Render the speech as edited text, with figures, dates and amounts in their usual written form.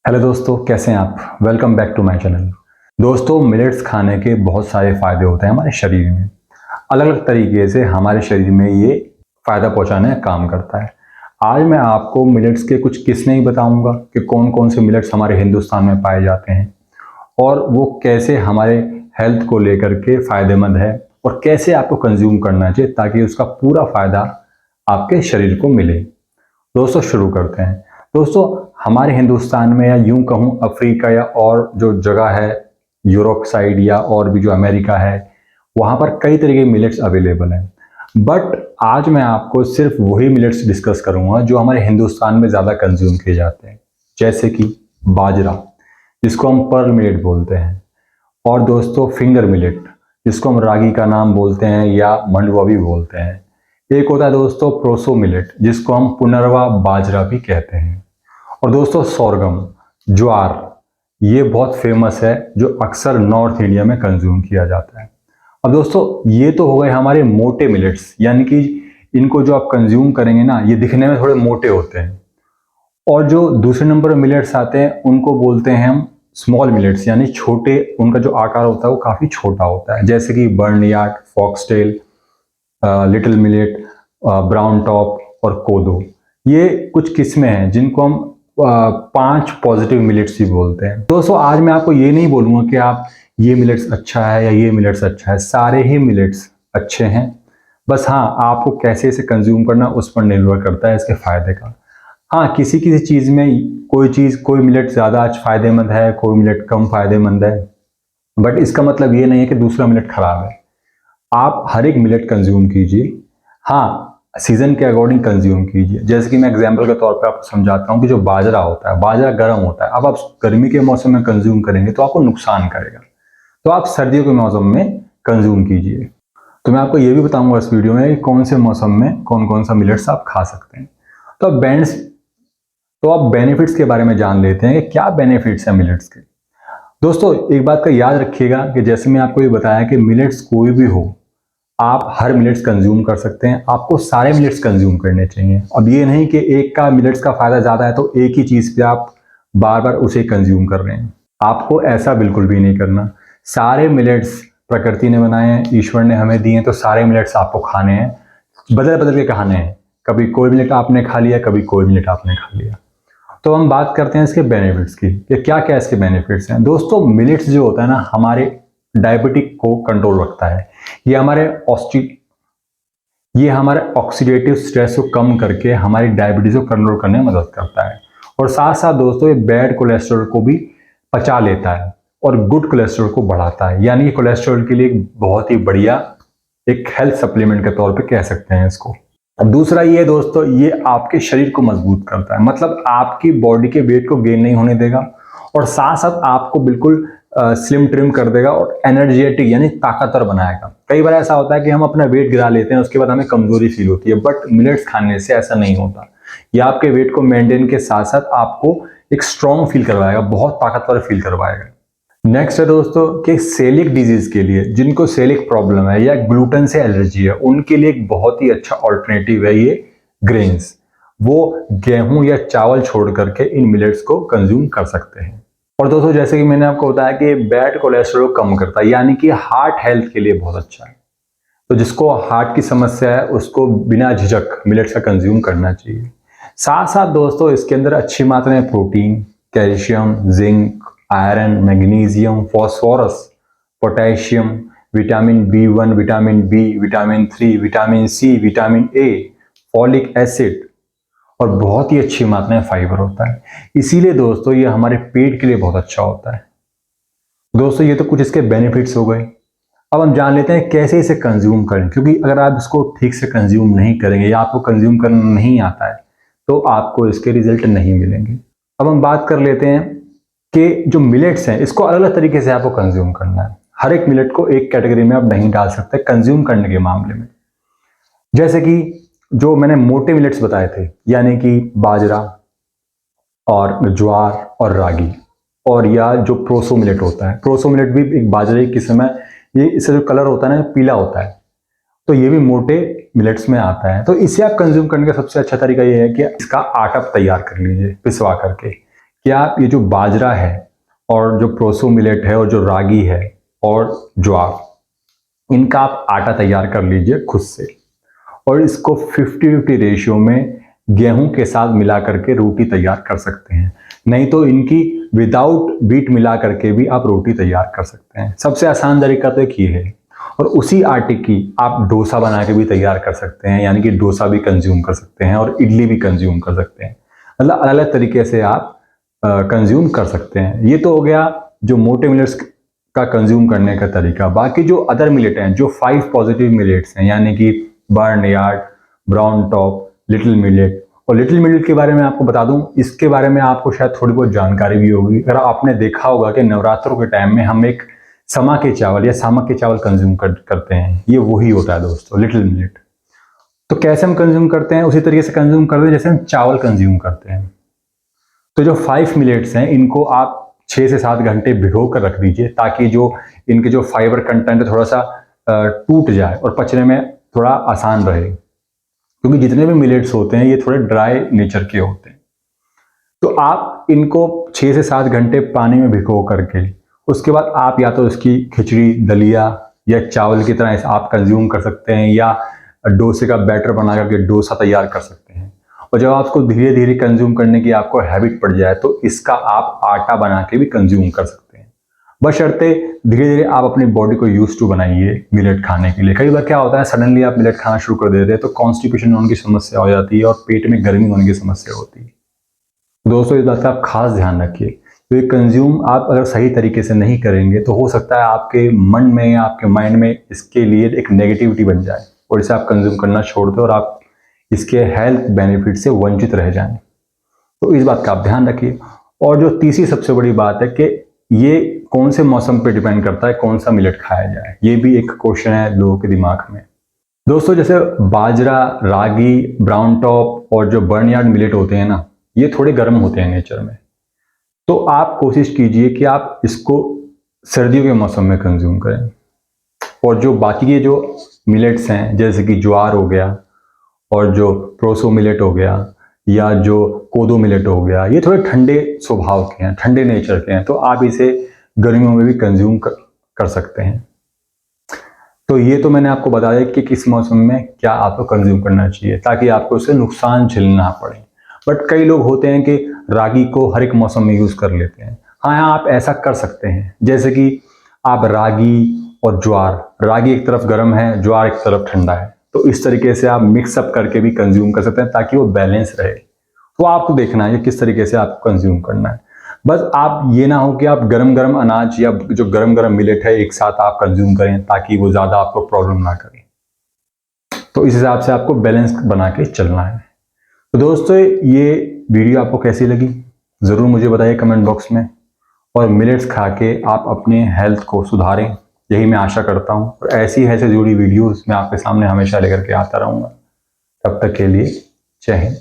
Hello दोस्तों, कैसे हैं आप। Welcome back to my channel. दोस्तों, मिलेट्स खाने के बहुत सारे फ़ायदे होते हैं हमारे शरीर में। अलग अलग तरीके से हमारे शरीर में ये फ़ायदा पहुंचाने का काम करता है। आज मैं आपको मिलेट्स के कुछ किस्में ही बताऊंगा कि कौन कौन से मिलेट्स हमारे हिंदुस्तान में पाए जाते हैं और वो कैसे हमारे हेल्थ को लेकर के फ़ायदेमंद है और कैसे आपको कंज्यूम करना चाहिए ताकि उसका पूरा फ़ायदा आपके शरीर को मिले। दोस्तों, शुरू करते हैं। दोस्तों, हमारे हिंदुस्तान में या यूं कहूं अफ्रीका या और जो जगह है यूरोप साइड या और भी जो अमेरिका है, वहां पर कई तरह के मिलेट्स अवेलेबल हैं। बट आज मैं आपको सिर्फ वही मिलेट्स डिस्कस करूंगा जो हमारे हिंदुस्तान में ज़्यादा कंज्यूम किए जाते हैं, जैसे कि बाजरा, जिसको हम पर्ल मिलेट बोलते हैं, और दोस्तों फिंगर मिलेट, जिसको हम रागी का नाम बोलते हैं या मंडुआ भी बोलते हैं। एक होता है दोस्तों प्रोसो मिलेट, जिसको हम पुनरवा बाजरा भी कहते हैं। और दोस्तों सोरगम, ज्वार, ये बहुत फेमस है जो अक्सर नॉर्थ इंडिया में कंज्यूम किया जाता है। अब दोस्तों, ये तो हो गए हमारे मोटे मिलेट्स, यानी कि इनको जो आप कंज्यूम करेंगे ना, ये दिखने में थोड़े मोटे होते हैं। और जो दूसरे नंबर पर मिलेट्स आते हैं उनको बोलते हैं हम स्मॉल मिलेट्स, यानी छोटे, उनका जो आकार होता है वो काफ़ी छोटा होता है, जैसे कि barnyard, foxtail, little millet, brown top और कोदो। ये कुछ किस्में हैं जिनको हम 5 पॉजिटिव मिलेट्स भी बोलते हैं। दोस्तों, आज मैं आपको ये नहीं बोलूँगा कि आप ये मिलेट्स अच्छा है या ये मिलेट्स अच्छा है, सारे ही मिलेट्स अच्छे हैं। बस हाँ, आपको कैसे इसे कंज्यूम करना उस पर निर्भर करता है इसके फ़ायदे का। हाँ, किसी किसी चीज़ में कोई मिलेट ज़्यादा आज फ़ायदेमंद है, कोई मिलेट कम फ़ायदेमंद है, बट इसका मतलब ये नहीं है कि दूसरा मिलेट ख़राब है। आप हर एक मिलेट कंज्यूम कीजिए। हाँ, सीज़न के अकॉर्डिंग कंज्यूम कीजिए। जैसे कि मैं एग्जांपल के तौर पे आपको समझाता हूँ कि जो बाजरा होता है, बाजरा गर्म होता है। अब आप गर्मी के मौसम में कंज्यूम करेंगे तो आपको नुकसान करेगा, तो आप सर्दियों के मौसम में कंज्यूम कीजिए। तो मैं आपको ये भी बताऊंगा इस वीडियो में कि कौन से मौसम में कौन कौन सा मिलेट्स आप खा सकते हैं। तो अब बेनिफिट्स के बारे में जान लेते हैं कि क्या बेनिफिट्स हैं मिलेट्स के। दोस्तों, एक बात का याद रखिएगा कि जैसे मैं आपको ये बताया कि मिलेट्स कोई भी हो, आप हर मिलेट्स कंज्यूम कर सकते हैं। आपको सारे मिलेट्स कंज्यूम करने चाहिए। अब ये नहीं कि एक का मिलेट्स का फ़ायदा ज़्यादा है तो एक ही चीज़ पे आप बार बार उसे कंज्यूम कर रहे हैं। आपको ऐसा बिल्कुल भी नहीं करना। सारे मिलेट्स प्रकृति ने बनाए हैं, ईश्वर ने हमें दिए हैं, तो सारे मिलेट्स आपको खाने हैं, बदल बदल के खाने हैं। कभी कोई मिलेट आपने खा लिया, कभी कोई मिलेट आपने खा लिया। तो हम बात करते हैं इसके बेनिफिट्स की कि क्या क्या इसके बेनिफिट्स हैं। दोस्तों, मिलेट्स जो होता है ना, हमारे डायबिटिक को कंट्रोल रखता है। ये हमारे ऑक्सीडेटिव स्ट्रेस को कम करके हमारी डायबिटीज को कंट्रोल करने में मदद करता है। और साथ साथ दोस्तों, ये बैड कोलेस्ट्रॉल को भी पचा लेता है और गुड कोलेस्ट्रॉल को बढ़ाता है, यानी कोलेस्ट्रॉल के लिए एक बहुत ही बढ़िया एक हेल्थ सप्लीमेंट के तौर पे कह सकते हैं इसको। अब दूसरा ये दोस्तों, ये आपके शरीर को मजबूत करता है, मतलब आपकी बॉडी के वेट को गेन नहीं होने देगा और साथ साथ आपको बिल्कुल स्लिम ट्रिम कर देगा और एनर्जेटिक यानी ताकतवर बनाएगा। कई बार ऐसा होता है कि हम अपना वेट गिरा लेते हैं, उसके बाद हमें कमजोरी फील होती है, बट मिलेट्स खाने से ऐसा नहीं होता। ये आपके वेट को मेंटेन के साथ साथ आपको एक स्ट्रॉन्ग फील करवाएगा, बहुत ताकतवर फील करवाएगा। नेक्स्ट है दोस्तों कि सेलिक डिजीज के लिए, जिनको सेलिक प्रॉब्लम है या ग्लूटेन से एलर्जी है, उनके लिए एक बहुत ही अच्छा ऑल्टरनेटिव है ये ग्रेन्स। वो गेहूं या चावल छोड़ करके इन मिलेट्स को कंज्यूम कर सकते हैं। और दोस्तों, जैसे कि मैंने आपको बताया कि बैड कोलेस्ट्रॉल कम करता है, यानी कि हार्ट हेल्थ के लिए बहुत अच्छा है। तो जिसको हार्ट की समस्या है उसको बिना झिझक मिलेट्स का कंज्यूम करना चाहिए। साथ साथ दोस्तों, इसके अंदर अच्छी मात्रा में protein, calcium, zinc, iron, magnesium, phosphorus, potassium, vitamin B1, vitamin B, vitamin 3, vitamin C, vitamin A, folic acid और बहुत ही अच्छी मात्रा में फाइबर होता है। इसीलिए दोस्तों, ये हमारे पेट के लिए बहुत अच्छा होता है। दोस्तों, ये तो कुछ इसके बेनिफिट्स हो गए। अब हम जान लेते हैं कैसे इसे कंज्यूम करें, क्योंकि अगर आप इसको ठीक से कंज्यूम नहीं करेंगे या आपको कंज्यूम करना नहीं आता है तो आपको इसके रिजल्ट नहीं मिलेंगे। अब हम बात कर लेते हैं कि जो मिलेट्स हैं, इसको अलग अलग तरीके से आपको कंज्यूम करना है। हर एक मिलेट को एक कैटेगरी में आप नहीं डाल सकते कंज्यूम करने के मामले में। जैसे कि जो मैंने मोटे मिलेट्स बताए थे, यानी कि बाजरा और ज्वार और रागी, और या जो प्रोसो मिलेट होता है, प्रोसो मिलेट भी एक बाजरे की किस्म है। ये इसका जो कलर होता है ना, पीला होता है, तो ये भी मोटे मिलेट्स में आता है। तो इसे आप कंज्यूम करने का सबसे अच्छा तरीका ये है कि इसका आटा तैयार कर लीजिए पिसवा करके। कि आप ये जो बाजरा है और जो प्रोसो मिलेट है और जो रागी है और ज्वार, इनका आप आटा तैयार कर लीजिए खुद से और इसको 50-50 रेशियो में गेहूं के साथ मिला करके रोटी तैयार कर सकते हैं। नहीं तो इनकी विदाउट व्हीट मिला करके भी आप रोटी तैयार कर सकते हैं। सबसे आसान तरीका तो एक ये है। और उसी आटे की आप डोसा बना के भी तैयार कर सकते हैं, यानी कि डोसा भी कंज्यूम कर सकते हैं और इडली भी कंज्यूम कर सकते हैं। मतलब अलग अलग तरीके से आप कंज्यूम कर सकते हैं। ये तो हो गया जो मोटे मिलेट्स का कंज्यूम करने का तरीका। बाकी जो अदर मिलेट हैं, जो 5 पॉजिटिव मिलेट्स हैं, यानी कि barnyard, brown top, little millet. और लिटिल मिलेट के बारे में आपको बता दूं, इसके बारे में आपको शायद थोड़ी बहुत जानकारी भी होगी। अगर आपने देखा होगा कि नवरात्रों के टाइम में हम एक समा के चावल या सामक के चावल कंज्यूम करते हैं, ये वही होता है दोस्तों, लिटिल मिलेट। तो कैसे हम कंज्यूम करते हैं, उसी तरीके से कंज्यूम करते हैं जैसे हम चावल कंज्यूम करते हैं। तो जो 5 मिलेट्स हैं, इनको आप 6 से 7 घंटे भिगो कर रख दीजिए, ताकि जो इनके जो फाइबर कंटेंट है थोड़ा सा टूट जाए और पचने में थोड़ा आसान रहे, क्योंकि जितने भी मिलेट्स होते हैं ये थोड़े ड्राई नेचर के होते हैं। तो आप इनको 6 से 7 घंटे पानी में भिगो करके उसके बाद आप या तो इसकी खिचड़ी, दलिया या चावल की तरह आप कंज्यूम कर सकते हैं, या डोसे का बैटर बना करके डोसा तैयार कर सकते हैं। और जब आपको धीरे धीरे कंज्यूम करने की आपको हैबिट पड़ जाए तो इसका आप आटा बना के भी कंज्यूम कर सकते हैं। बशर्ते धीरे धीरे आप अपनी बॉडी को यूज टू बनाइए मिलेट खाने के लिए। कई बार क्या होता है, सडनली आप मिलेट खाना शुरू कर देते हैं तो कॉन्स्टिपेशन होने की समस्या हो जाती है और पेट में गर्मी होने की समस्या होती है। दोस्तों, इस बात का आप खास ध्यान रखिए, क्योंकि कंज्यूम आप अगर सही तरीके से नहीं करेंगे तो हो सकता है आपके मन में या आपके माइंड में इसके लिए एक नेगेटिविटी बन जाए और इसे आप कंज्यूम करना छोड़ दें और आप इसके हेल्थ बेनिफिट से वंचित रह जाएं। तो इस बात का आप ध्यान रखिए। और जो तीसरी सबसे बड़ी बात है कि ये कौन से मौसम पे डिपेंड करता है कौन सा मिलेट खाया जाए, ये भी एक क्वेश्चन है लोगों के दिमाग में। दोस्तों, जैसे बाजरा, रागी, ब्राउन टॉप और जो बर्नयार्ड मिलेट होते हैं ना, ये थोड़े गर्म होते हैं नेचर में। तो आप कोशिश कीजिए कि आप इसको सर्दियों के मौसम में कंज्यूम करें। और जो बाकी के जो मिलेट्स हैं, जैसे कि ज्वार हो गया और जो प्रोसो मिलेट हो गया या जो कोदो मिलेट हो गया, ये थोड़े ठंडे स्वभाव के हैं, ठंडे नेचर के हैं, तो आप इसे गर्मियों में भी कंज्यूम कर सकते हैं। तो ये तो मैंने आपको बताया कि किस मौसम में क्या आपको कंज्यूम करना चाहिए, ताकि आपको उससे नुकसान झेलना पड़े। बट कई लोग होते हैं कि रागी को हर एक मौसम में यूज़ कर लेते हैं। हाँ, आप ऐसा कर सकते हैं, जैसे कि आप रागी और ज्वार, रागी एक तरफ गर्म है, ज्वार एक तरफ ठंडा है, तो इस तरीके से आप मिक्सअप करके भी कंज्यूम कर सकते हैं ताकि वो बैलेंस रहे। तो आपको देखना है कि किस तरीके से आपको कंज्यूम करना है। बस आप ये ना हो कि आप गरम गरम अनाज या जो गरम गरम मिलेट है एक साथ आप कंज्यूम करें, ताकि वो ज़्यादा आपको प्रॉब्लम ना करे। तो इस हिसाब से आपको बैलेंस बना के चलना है। तो दोस्तों, ये वीडियो आपको कैसी लगी ज़रूर मुझे बताइए कमेंट बॉक्स में। और मिलेट्स खा के आप अपने हेल्थ को सुधारें, यही मैं आशा करता हूँ। और ऐसी है से जुड़ी वीडियोस मैं आपके सामने हमेशा लेकर के आता रहूँगा। तब तक के लिए जय हिंद।